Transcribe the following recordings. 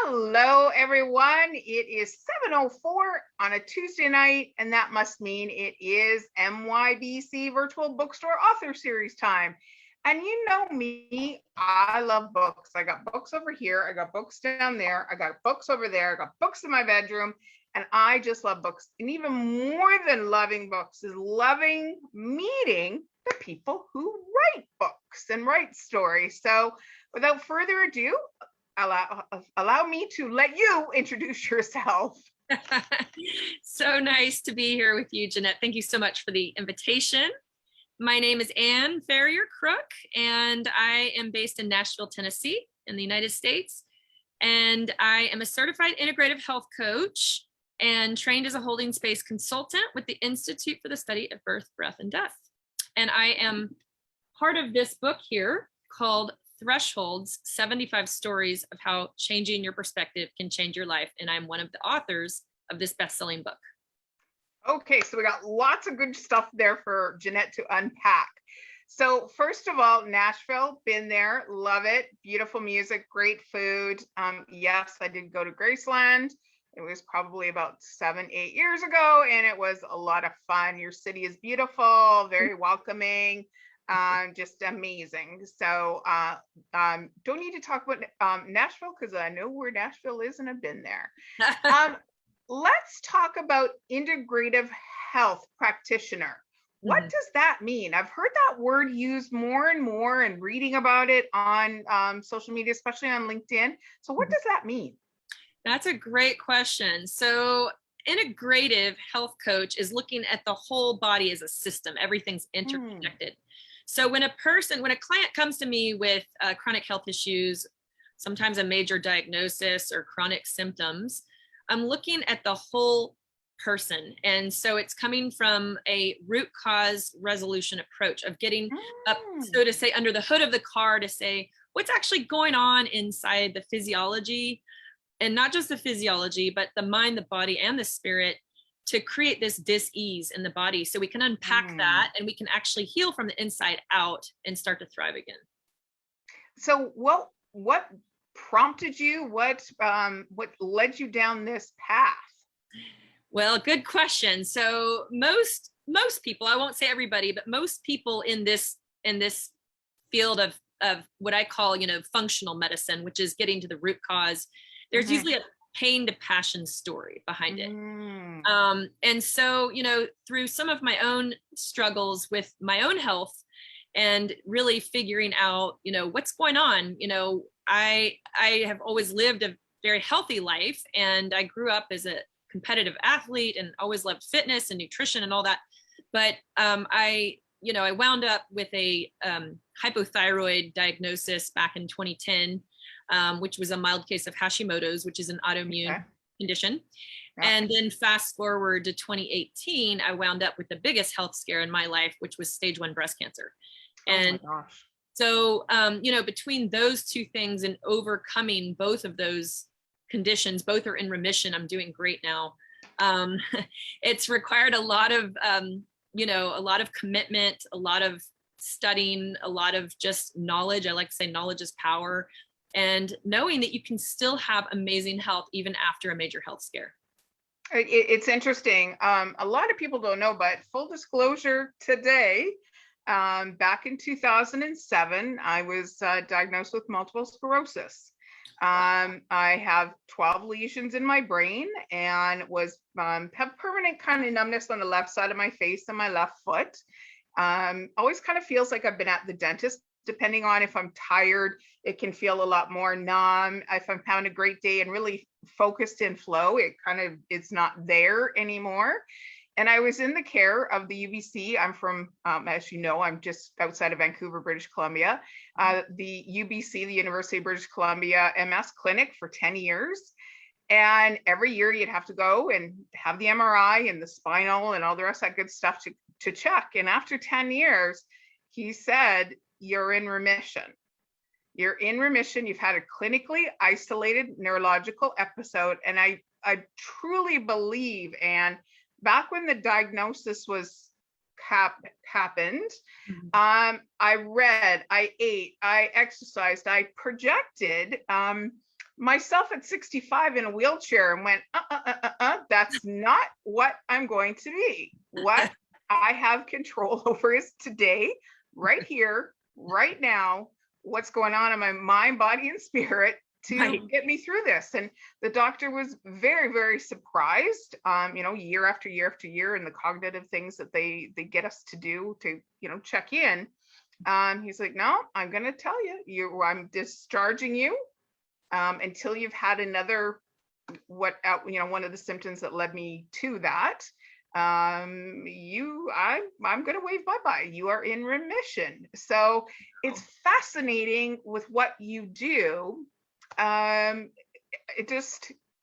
Hello, everyone. It is 7:04 on a Tuesday night, and that must mean it is MYBC Virtual Bookstore Author Series time. And you know me, I love books. I got books over here, I got books down there, I got books over there, I got books in my bedroom, and I just love books. And even more than loving books is loving meeting the people who write books and write stories. So without further ado, allow me to let you introduce yourself. So nice to be here with you, Jeanette. Thank you so much for the invitation. My name is Anne Ferrier Crook, and I am based in Nashville, Tennessee, in the United States. And I am a certified integrative health coach and trained as a holding space consultant with the Institute for the Study of Birth, Breath, and Death. And I am part of this book here called Thresholds, 75 Stories of How Changing Your Perspective Can Change Your Life. And I'm one of the authors of this best-selling book. Okay, so we got lots of good stuff there for Jeanette to unpack. So first of all, Nashville, been there, love it. Beautiful music, great food. Yes, I did go to Graceland. It was probably about 7-8 years ago, and it was a lot of fun. Your city is beautiful, very welcoming. Just amazing. So don't need to talk about Nashville because I know where Nashville is and I've been there. Let's talk about integrative health practitioner. What does that mean? I've heard that word used more and more and reading about it on social media, especially on LinkedIn. So what does that mean? That's a great question. So integrative health coach is looking at the whole body as a system. Everything's interconnected. So when a client comes to me with chronic health issues, sometimes a major diagnosis or chronic symptoms, I'm looking at the whole person. And so it's coming from a root cause resolution approach of getting up, so to say, under the hood of the car to say, what's actually going on inside the physiology, and not just the physiology, but the mind, the body, and the spirit, to create this dis-ease in the body so we can unpack that and we can actually heal from the inside out and start to thrive again. So what prompted you? What led you down this path? Well, good question. So most people, I won't say everybody, but most people in this field of what I call, functional medicine, which is getting to the root cause, there's usually a pain to passion story behind it. And so, through some of my own struggles with my own health and really figuring out, what's going on, I have always lived a very healthy life, and I grew up as a competitive athlete and always loved fitness and nutrition and all that. But I wound up with a hypothyroid diagnosis back in 2010, which was a mild case of Hashimoto's, which is an autoimmune condition. And then fast forward to 2018, I wound up with the biggest health scare in my life, which was stage 1 breast cancer. And so, between those two things and overcoming both of those conditions, both are in remission. I'm doing great now. It's required a lot of, a lot of commitment, a lot of studying, a lot of just knowledge. I like to say knowledge is power, and knowing that you can still have amazing health even after a major health scare. It's interesting. A lot of people don't know, but full disclosure today, back in 2007, I was diagnosed with multiple sclerosis. I have 12 lesions in my brain and have permanent kind of numbness on the left side of my face and my left foot. Always kind of feels like I've been at the dentist. Depending on if I'm tired, it can feel a lot more numb. If I'm having a great day and really focused in flow, it's not there anymore. And I was in the care of the UBC. I'm from, as you know, I'm just outside of Vancouver, British Columbia. The UBC, the University of British Columbia MS clinic for 10 years. And every year you'd have to go and have the MRI and the spinal and all the rest of that good stuff to check. And after 10 years, he said, you're in remission. You're in remission. You've had a clinically isolated neurological episode. And I truly believe, and back when the diagnosis was happened, I read, I ate, I exercised, I projected myself at 65 in a wheelchair and went, that's not what I'm going to be. What I have control over is today, right here, right now, what's going on in my mind, body, and spirit to get me through this. And the doctor was very, very surprised, year after year after year, and the cognitive things that they get us to do to, check in. He's like, no, I'm going to tell I'm discharging you until you've had another, one of the symptoms that led me to that. I'm going to wave bye-bye. You are in remission. So it's fascinating with what you do. It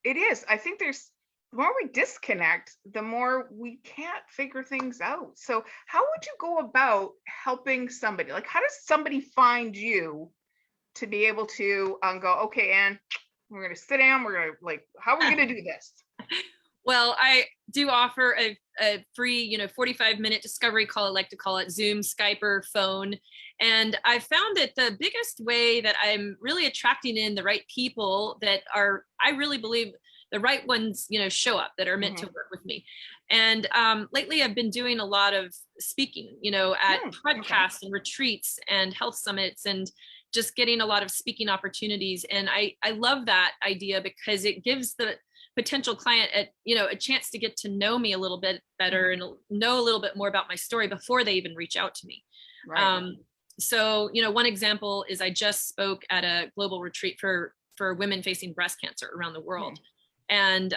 is. I think the more we disconnect, the more we can't figure things out. So how would you go about helping somebody? Like, how does somebody find you to be able to go, okay, Anne, we're going to sit down. We're going to how are we going to do this? Well, I do offer a free, 45-minute discovery call, I like to call it, Zoom, Skype, or phone. And I found that the biggest way that I'm really attracting in the right people that are, I really believe, the right ones, show up, that are meant to work with me. And lately I've been doing a lot of speaking, at podcasts and retreats and health summits, and just getting a lot of speaking opportunities. And I love that idea because it gives the potential client a chance to get to know me a little bit better and know a little bit more about my story before they even reach out to me. Right. So, one example is I just spoke at a global retreat for women facing breast cancer around the world. And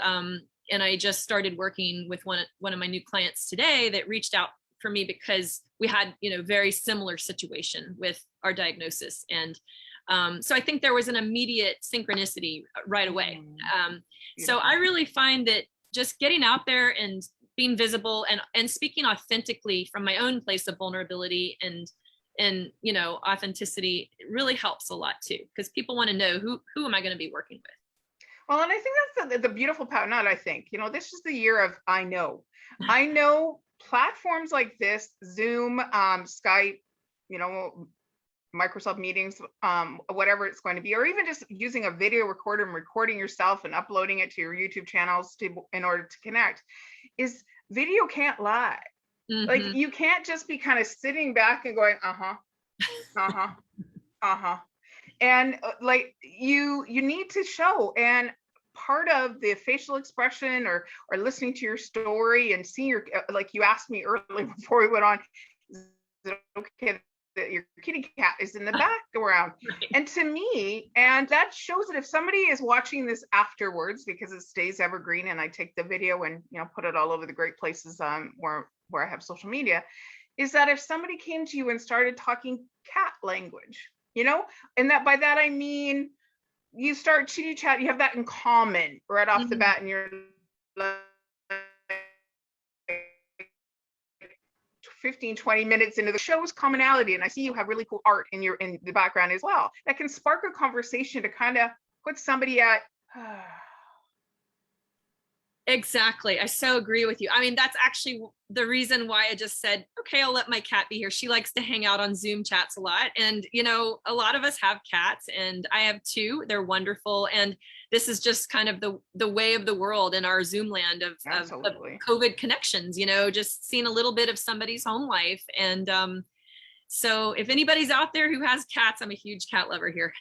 I just started working with one of my new clients today that reached out for me because we had, very similar situation with our diagnosis. And so I think there was an immediate synchronicity right away. So I really find that just getting out there and being visible and speaking authentically from my own place of vulnerability and authenticity really helps a lot too, because people want to know who am I going to be working with. Well, and I think that's the beautiful part. Not, I think, this is the year of I know platforms like this, Zoom, Skype, Microsoft meetings, whatever it's going to be, or even just using a video recorder and recording yourself and uploading it to your YouTube channels in order to connect, is video can't lie. Like, you can't just be kind of sitting back and going, and you need to show. And part of the facial expression or listening to your story and seeing your, like you asked me earlier before we went on, is it okay that your kitty cat is in the background? And to me, and that shows that if somebody is watching this afterwards, because it stays evergreen, and I take the video and put it all over the great places where I have social media, is that if somebody came to you and started talking cat language, and that by that I mean you start chitty chat, you have that in common right off the bat, and you're like 15, 20 minutes into the show's commonality, and I see you have really cool art in the background as well, that can spark a conversation to kind of put somebody at Exactly. I so agree with you. I mean, that's actually the reason why I just said, okay, I'll let my cat be here. She likes to hang out on Zoom chats a lot. And, a lot of us have cats, and I have two. They're wonderful. And this is just kind of the way of the world in our Zoom land of COVID connections, just seeing a little bit of somebody's home life. And so if anybody's out there who has cats, I'm a huge cat lover here.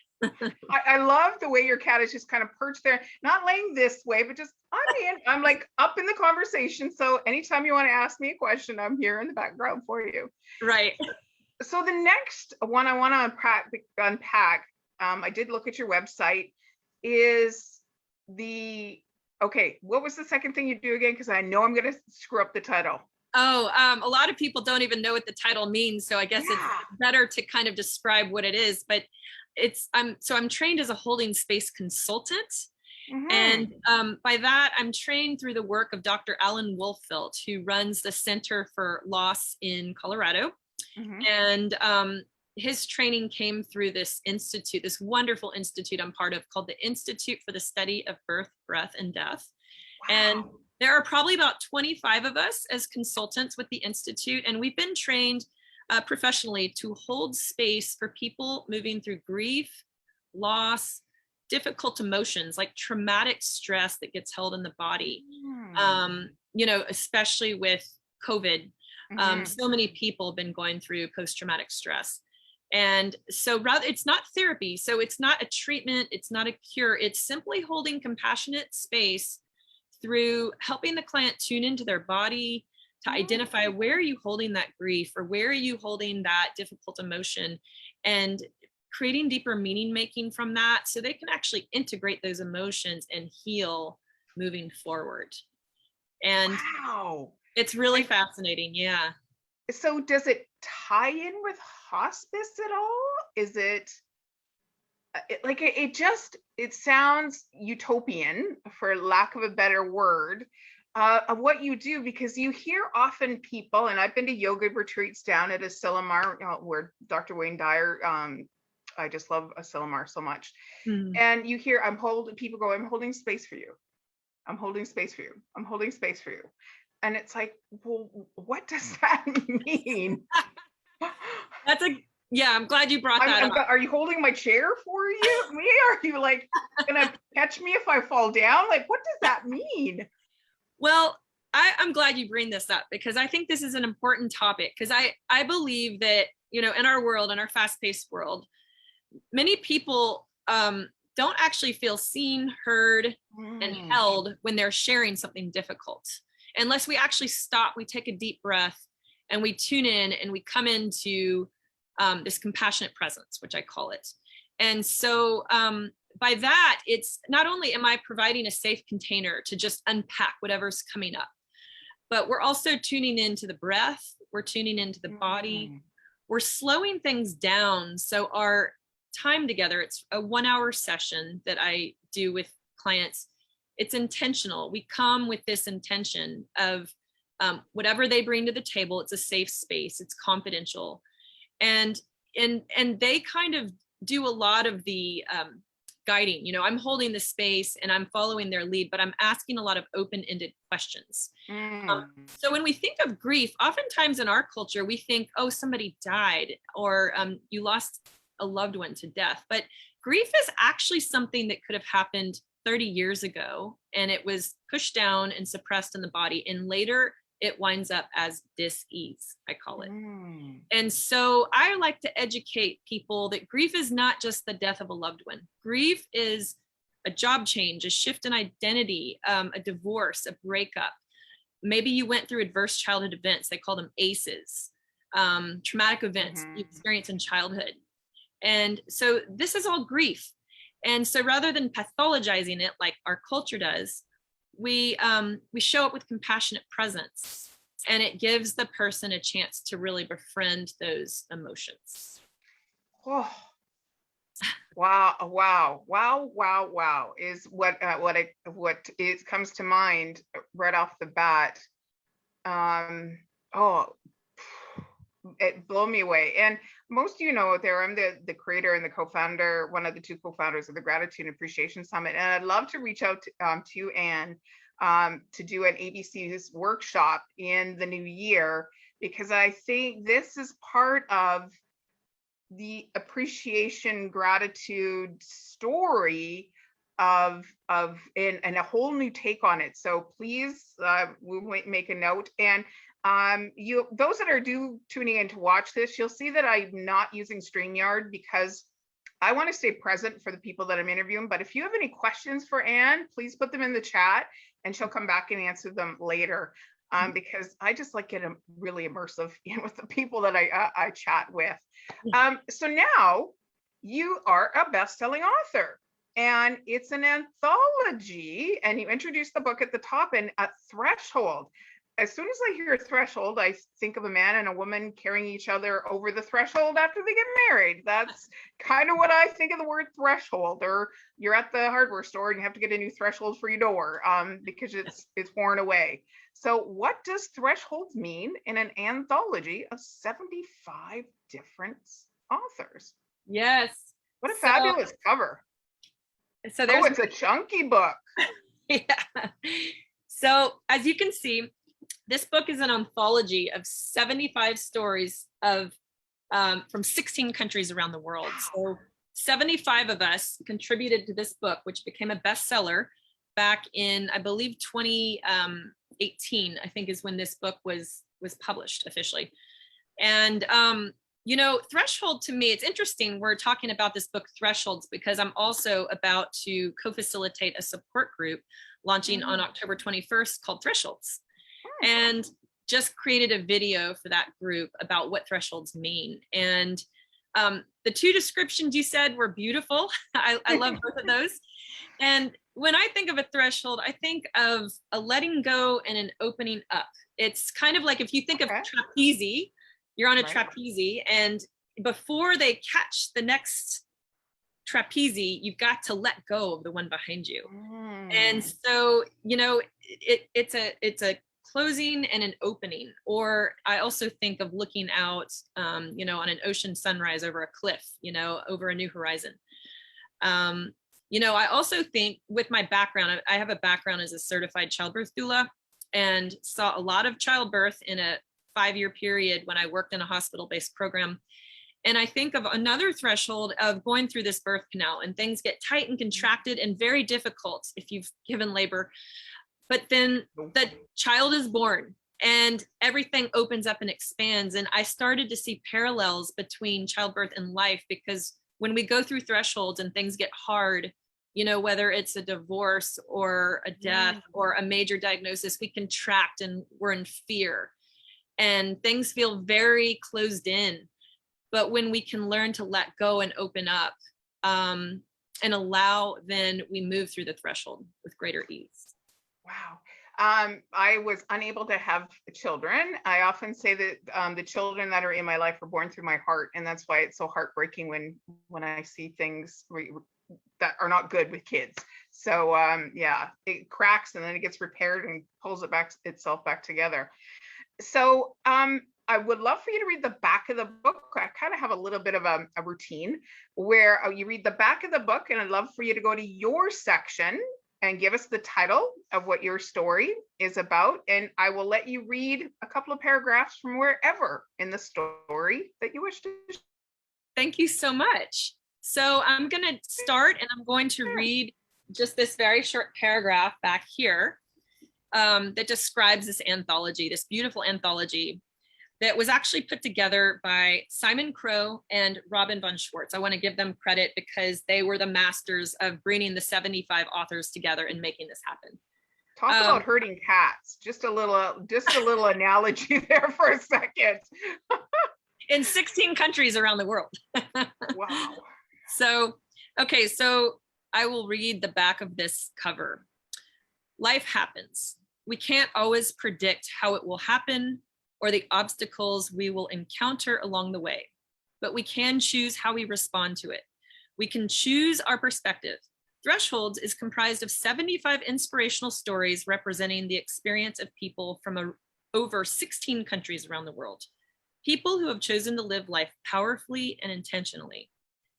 I love the way your cat is just kind of perched there, not laying this way, but just I'm like up in the conversation. So anytime you want to ask me a question, I'm here in the background for you. Right. So the next one I want to unpack, I did look at your website, is what was the second thing you do again? Because I know I'm going to screw up the title. Oh, a lot of people don't even know what the title means. So I guess it's better to kind of describe what it is, but I'm trained as a holding space consultant. And by that, I'm trained through the work of Dr. Alan Wolfelt, who runs the Center for Loss in Colorado. And his training came through this institute, this wonderful institute I'm part of, called the Institute for the Study of Birth, Breath, and Death. Wow. And there are probably about 25 of us as consultants with the Institute, and we've been trained professionally to hold space for people moving through grief, loss, difficult emotions like traumatic stress that gets held in the body. Especially with COVID, so many people have been going through post-traumatic stress. And so rather, it's not therapy. So it's not a treatment. It's not a cure. It's simply holding compassionate space through helping the client tune into their body to identify where are you holding that grief or where are you holding that difficult emotion, and creating deeper meaning making from that so they can actually integrate those emotions and heal moving forward. And wow, it's really fascinating. Yeah. So does it tie in with hospice at all? Is it like it sounds utopian, for lack of a better word, of what you do, because you hear often people, and I've been to yoga retreats down at Asilomar, where Dr. Wayne Dyer, I just love Asilomar so much. And you hear people go, I'm holding space for you. I'm holding space for you. I'm holding space for you. And it's like, well, what does that mean? I'm glad you brought that up. Are you holding my chair for me? Are you like gonna catch me if I fall down? Like, what does that mean? Well, I'm glad you bring this up, because I think this is an important topic, because I believe that, in our world, in our fast-paced world, many people don't actually feel seen, heard, and held when they're sharing something difficult. Unless we actually stop, we take a deep breath, and we tune in, and we come into this compassionate presence, which I call it. And so by that, it's not only am I providing a safe container to just unpack whatever's coming up, but we're also tuning into the breath, we're tuning into the body, we're slowing things down. So our time together, it's a 1-hour session that I do with clients. It's intentional. We come with this intention of whatever they bring to the table, it's a safe space, it's confidential. And they kind of do a lot of the guiding. I'm holding the space and I'm following their lead, but I'm asking a lot of open-ended questions. So when we think of grief, oftentimes in our culture, we think, oh, somebody died, or you lost a loved one to death. But grief is actually something that could have happened 30 years ago, and it was pushed down and suppressed in the body. And later it winds up as dis-ease, I call it. And so I like to educate people that grief is not just the death of a loved one. Grief is a job change, a shift in identity, a divorce, a breakup. Maybe you went through adverse childhood events. They call them ACEs, traumatic events you experience in childhood. And so this is all grief. And so rather than pathologizing it like our culture does, we show up with compassionate presence, and it gives the person a chance to really befriend those emotions. Oh, wow is what comes to mind right off the bat. It blew me away. And most of you know out there, I'm the creator and the co-founder, one of the two co-founders of the Gratitude and Appreciation Summit. And I'd love to reach out to you, Anne, to do an ABC's workshop in the new year, because I think this is part of the appreciation, gratitude story of and a whole new take on it. So please, we'll make a note. And those that are tuning in to watch this, you'll see that I'm not using StreamYard because I want to stay present for the people that I'm interviewing. But if you have any questions for Anne, please put them in the chat and she'll come back and answer them later. Because I just like getting really immersive with the people that I chat with. So now you are a best-selling author, and it's an anthology, and you introduced the book at the top, and a threshold. As soon as I hear threshold, I think of a man and a woman carrying each other over the threshold after they get married. That's kind of what I think of the word threshold. Or you're at the hardware store and you have to get a new threshold for your door because it's worn away. So what does threshold mean in an anthology of 75 different authors? Yes. What a fabulous cover. So it's a chunky book. Yeah. So as you can see, this book is an anthology of 75 stories of from 16 countries around the world. So 75 of us contributed to this book, which became a bestseller back in, I believe, 2018, I think is when this book was published officially. And, Threshold, to me, it's interesting. We're talking about this book, Thresholds, because I'm also about to co-facilitate a support group launching on October 21st called Thresholds. And just created a video for that group about what thresholds mean. And the two descriptions you said were beautiful. I love both of those. And when I think of a threshold, I think of a letting go and an opening up. It's kind of like if you think of trapeze, you're on a trapeze, and before they catch the next trapeze, you've got to let go of the one behind you. And so, it's a closing and an opening. Or I also think of looking out, on an ocean sunrise over a cliff, over a new horizon. I also think with my background, I have a background as a certified childbirth doula and saw a lot of childbirth in a 5-year period when I worked in a hospital-based program. And I think of another threshold of going through this birth canal and things get tight and contracted and very difficult if you've given labor. But then the child is born and everything opens up and expands. And I started to see parallels between childbirth and life, because when we go through thresholds and things get hard, whether it's a divorce or a death or a major diagnosis, we contract and we're in fear and things feel very closed in. But when we can learn to let go and open up and allow, then we move through the threshold with greater ease. Wow. I was unable to have children. I often say that the children that are in my life were born through my heart. And that's why it's so heartbreaking when I see things that are not good with kids. So it cracks and then it gets repaired and pulls itself back together. So I would love for you to read the back of the book. I kind of have a little bit of a routine where you read the back of the book, and I'd love for you to go to your section and give us the title of what your story is about. And I will let you read a couple of paragraphs from wherever in the story that you wish to. Thank you so much. So I'm going to start, and I'm going to read just this very short paragraph back here that describes this anthology, this beautiful anthology that was actually put together by Simon Crow and Robin von Schwartz. I want to give them credit because they were the masters of bringing the 75 authors together and making this happen. Talk about herding cats. Just a little analogy there for a second. In 16 countries around the world. Wow. So I will read the back of this cover. Life happens. We can't always predict how it will happen or the obstacles we will encounter along the way, but we can choose how we respond to it. We can choose our perspective. Thresholds is comprised of 75 inspirational stories representing the experience of people from over 16 countries around the world. People who have chosen to live life powerfully and intentionally,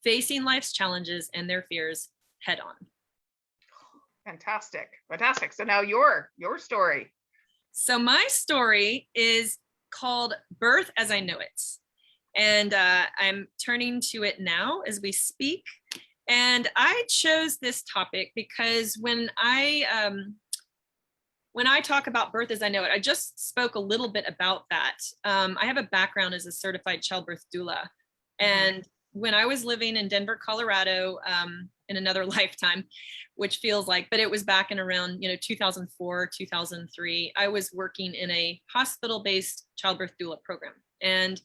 facing life's challenges and their fears head on. Fantastic. So now your story. So my story is called Birth as I Know It. And I'm turning to it now as we speak. And I chose this topic because when I talk about birth as I know it, I just spoke a little bit about that. I have a background as a certified childbirth doula. And when I was living in Denver, Colorado, in another lifetime, which feels like, but it was back in around 2004, 2003, I was working in a hospital-based childbirth doula program. And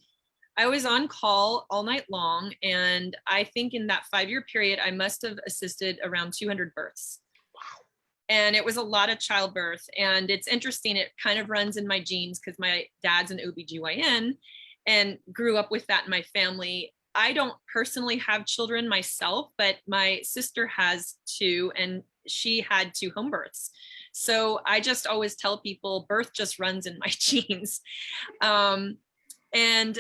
I was on call all night long. And I think in that 5-year period, I must have assisted around 200 births. Wow. And it was a lot of childbirth. And it's interesting, it kind of runs in my genes because my dad's an OBGYN and grew up with that in my family. I don't personally have children myself, but my sister has 2, and she had 2 home births. So I just always tell people birth just runs in my genes. When I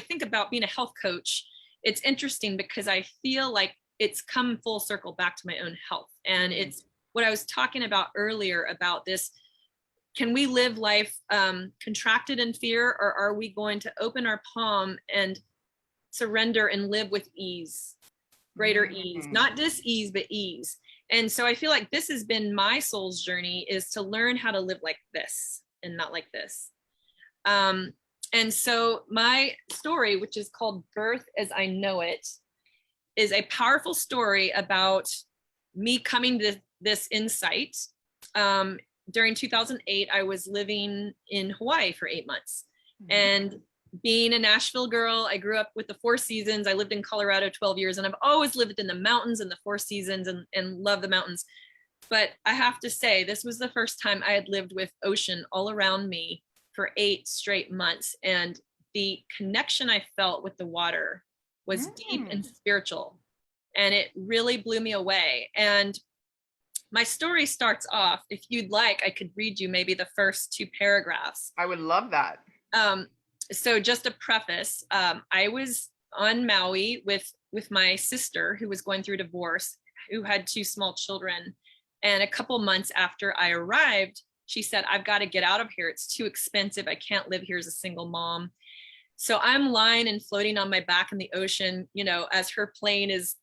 think about being a health coach, it's interesting because I feel like it's come full circle back to my own health. And it's what I was talking about earlier about this. Can we live life contracted in fear, or are we going to open our palm and surrender and live with ease, greater ease, not dis-ease, but ease. And so I feel like this has been my soul's journey, is to learn how to live like this and not like this. And so my story, which is called Birth as I Know It, is a powerful story about me coming to this insight. During 2008, I was living in Hawaii for 8 months. And being a Nashville girl, I grew up with the Four Seasons. I lived in Colorado 12 years, and I've always lived in the mountains and the Four Seasons and love the mountains. But I have to say, this was the first time I had lived with ocean all around me for 8 straight months. And the connection I felt with the water was deep and spiritual. And it really blew me away. And my story starts off, if you'd like, I could read you maybe the first 2 paragraphs. I would love that. So just a preface, I was on Maui with my sister, who was going through divorce, who had 2 small children. And a couple months after I arrived, she said, I've got to get out of here. It's too expensive. I can't live here as a single mom. So I'm lying and floating on my back in the ocean, you know, as her plane is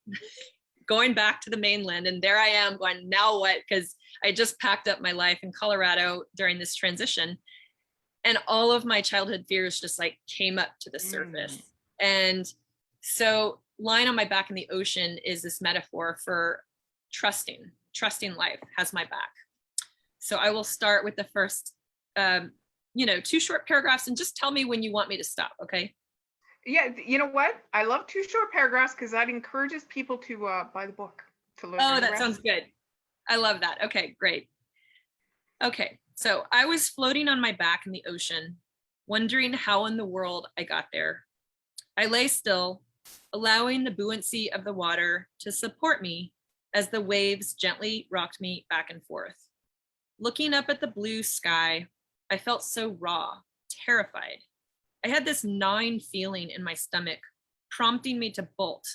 going back to the mainland. And there I am going, now what? Because I just packed up my life in Colorado during this transition. And all of my childhood fears just like came up to the surface. And so lying on my back in the ocean is this metaphor for trusting life has my back. So I will start with the first, 2 short paragraphs, and just tell me when you want me to stop. Okay. Yeah. You know what? I love 2 short paragraphs because that encourages people to buy the book, to learn. Oh, that sounds good. I love that. Okay, great. Okay. So I was floating on my back in the ocean, wondering how in the world I got there. I lay still, allowing the buoyancy of the water to support me as the waves gently rocked me back and forth. Looking up at the blue sky, I felt so raw, terrified. I had this gnawing feeling in my stomach, prompting me to bolt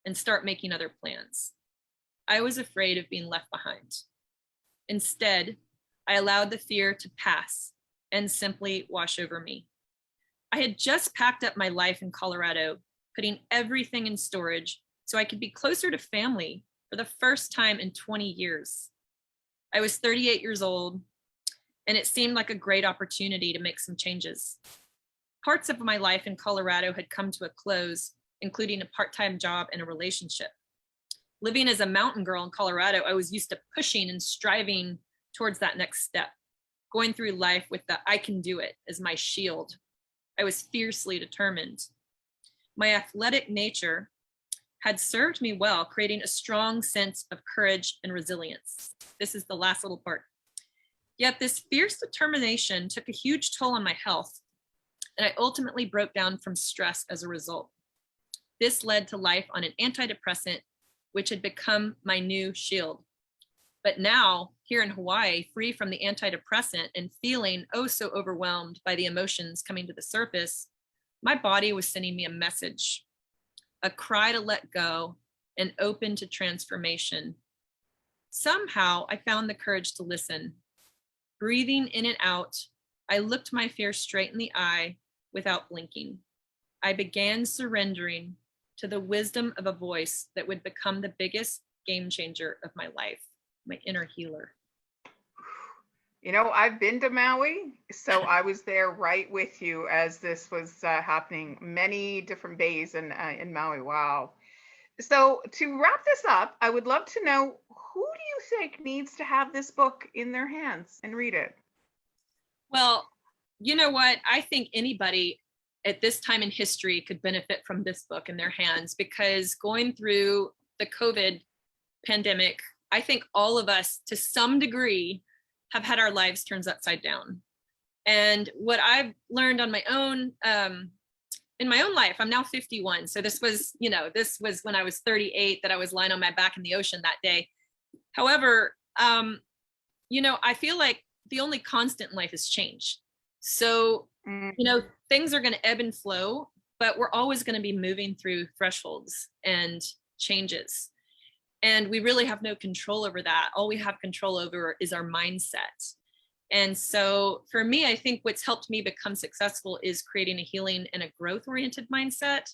and start making other plans. I was afraid of being left behind. Instead, I allowed the fear to pass and simply wash over me. I had just packed up my life in Colorado, putting everything in storage so I could be closer to family for the first time in 20 years. I was 38 years old, and it seemed like a great opportunity to make some changes. Parts of my life in Colorado had come to a close, including a part-time job and a relationship. Living as a mountain girl in Colorado, I was used to pushing and striving towards that next step, going through life with the I can do it as my shield. I was fiercely determined. My athletic nature had served me well, creating a strong sense of courage and resilience. This is the last little part. Yet this fierce determination took a huge toll on my health, and I ultimately broke down from stress as a result. This led to life on an antidepressant, which had become my new shield. But now, here in Hawaii, free from the antidepressant and feeling oh so overwhelmed by the emotions coming to the surface, my body was sending me a message, a cry to let go and open to transformation. Somehow, I found the courage to listen. Breathing in and out, I looked my fear straight in the eye without blinking. I began surrendering to the wisdom of a voice that would become the biggest game changer of my life. My inner healer. You know, I've been to Maui, so I was there right with you as this was happening, many different bays in Maui. Wow. So to wrap this up, I would love to know, who do you think needs to have this book in their hands and read it? Well, you know what? I think anybody at this time in history could benefit from this book in their hands, because going through the COVID pandemic, I think all of us, to some degree, have had our lives turned upside down. And what I've learned on my own, in my own life, I'm now 51. So this was when I was 38 that I was lying on my back in the ocean that day. However, I feel like the only constant in life is change. So, things are going to ebb and flow, but we're always going to be moving through thresholds and changes. And we really have no control over that. All we have control over is our mindset. And so for me, I think what's helped me become successful is creating a healing and a growth-oriented mindset.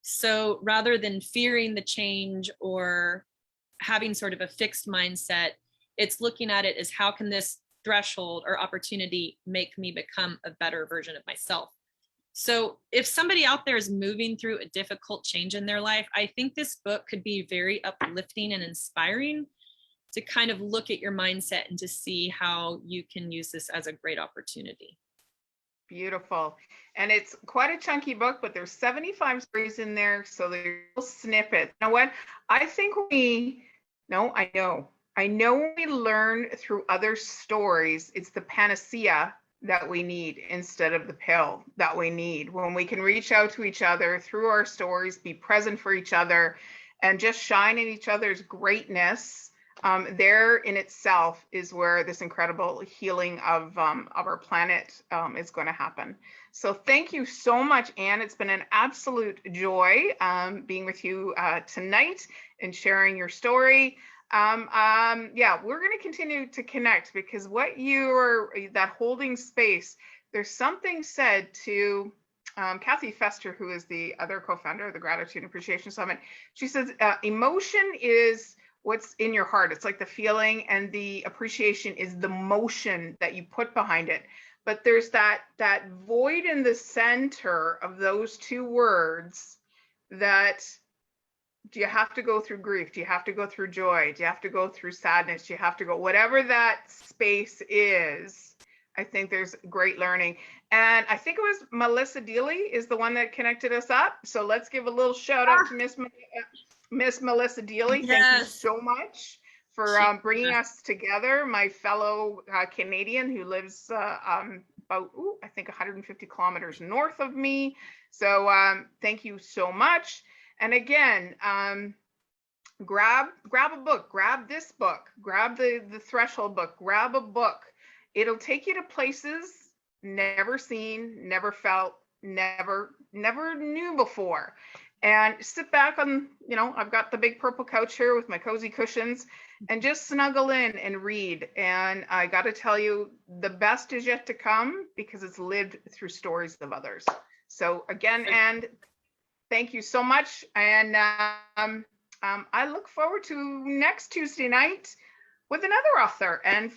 So rather than fearing the change or having sort of a fixed mindset, it's looking at it as how can this threshold or opportunity make me become a better version of myself. So if somebody out there is moving through a difficult change in their life, I think this book could be very uplifting and inspiring to kind of look at your mindset and to see how you can use this as a great opportunity. Beautiful. And it's quite a chunky book, but there's 75 stories in there. So there's snippets. You know what? I think I know when we learn through other stories, it's the panacea that we need instead of the pill that we need. When we can reach out to each other through our stories, be present for each other, and just shine in each other's greatness, there in itself is where this incredible healing of our planet is going to happen. So thank you so much, Anne. It's been an absolute joy being with you tonight and sharing your story. Yeah, we're going to continue to connect because that holding space, there's something said to Kathy Fester, who is the other co-founder of the Gratitude and Appreciation Summit. She says, emotion is what's in your heart. It's like the feeling, and the appreciation is the motion that you put behind it. But there's that void in the center of those two words that, do you have to go through grief? Do you have to go through joy? Do you have to go through sadness? Do you have to go, whatever that space is, I think there's great learning. And I think it was Melissa Deely is the one that connected us up. So let's give a little shout out to Miss Melissa Deely. Yes. Thank you so much for bringing us together. My fellow Canadian who lives about, I think 150 kilometers north of me. So thank you so much. And again, grab a book, grab this book, grab the Threshold book, grab a book. It'll take you to places never seen, never felt, never knew before. And sit back on, I've got the big purple couch here with my cozy cushions, and just snuggle in and read. And I got to tell you, the best is yet to come because it's lived through stories of others. So again, and thank you so much. And I look forward to next Tuesday night with another author and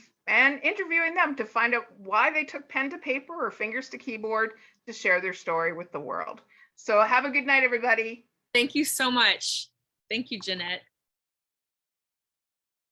interviewing them to find out why they took pen to paper or fingers to keyboard to share their story with the world. So have a good night, everybody. Thank you so much. Thank you, Jeanette.